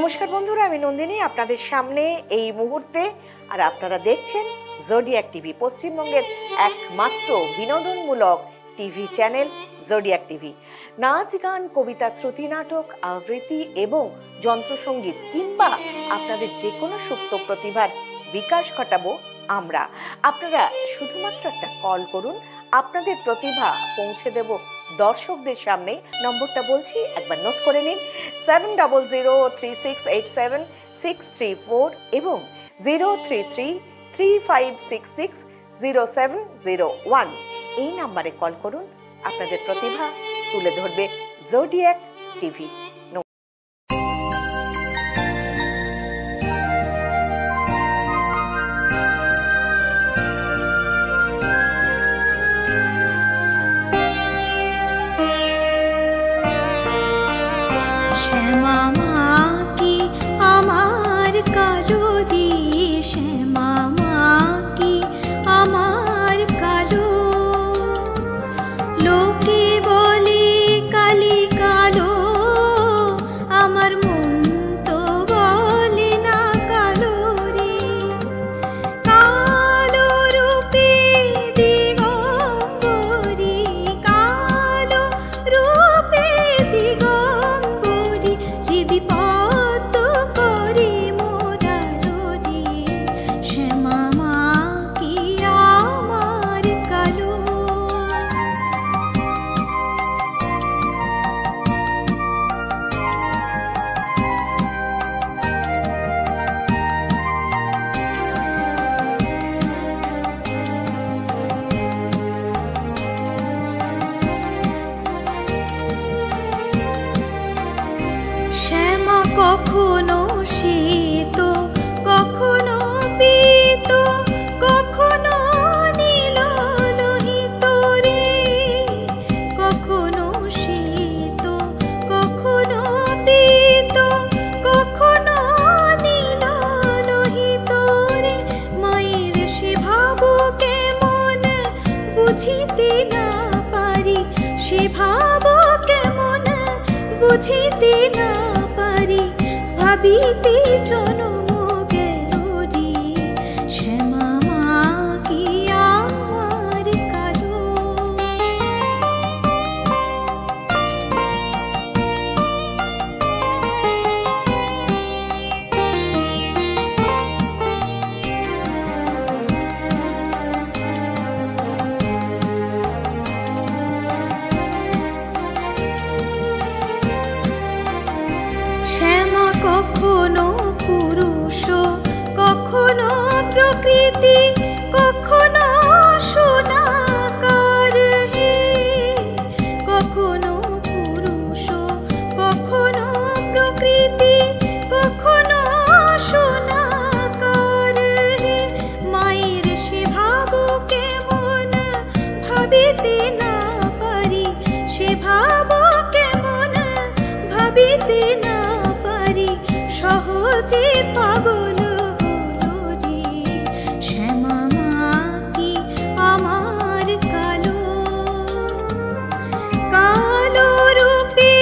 নমস্কার বন্ধুরা, আমি নন্দিনী আপনাদের সামনে এই মুহূর্তে। আর আপনারা দেখছেন জোডিয়াক টিভি, পশ্চিমবঙ্গের একমাত্র বিনোদনমূলক টিভি চ্যানেল জোডিয়াক টিভি। নাচ, গান, কবিতা, শ্রুতি নাটক, আবৃত্তি এবং যন্ত্রসঙ্গীত কিংবা আপনাদের যে কোনো সুপ্ত প্রতিভার বিকাশ ঘটাবো আমরা। আপনারা শুধুমাত্র একটা কল করুন, আপনাদের প্রতিভা পৌঁছে দেব দর্শকদের সামনে। নম্বরটা বলছি, একবার নোট করে নিন, 7003687634 এবং 03335660701। এই নাম্বারে কল করুন, আপনাদের প্রতিভা তুলে ধরবে জোডিয়াক টিভি। কখনো শীত, কখনো পীত, কখনো নীল লোহিত রে। কখনো শীত, কখনো পীত, কখনো নীল লোহিত রে। মায়ের সে ভাব কেমন বুঝিতে না পারি, সে ভাব কেমন বুঝিতে না পারি। ভাবিতে জনম গেল রে, শ্যামা মা কি আমার কালো। শ্যামা কখনো পুরুষ, কখনো প্রকৃতি, কখনো সোনাকার হে। কখনো পুরুষ, কখনো প্রকৃতি, কখনো সোনাকার হে। মায়ের সে ভাব কেমন ভাবিতে না পারি, সে ভাব কেমন ভাবিতে না সহজে পাগল হলো রে, শ্যামা মা কি আমার কালো। কালো রূপে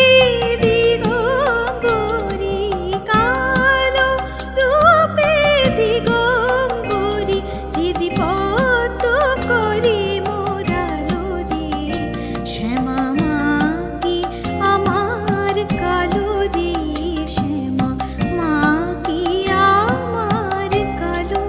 দিগম্বরী, কালো রূপে দিগম্বরী, হৃদি পদ্ম করে মোরালো রে, শ্যামা মা কি আমার কালো রে, শ্যামা মা কি আমার কালো।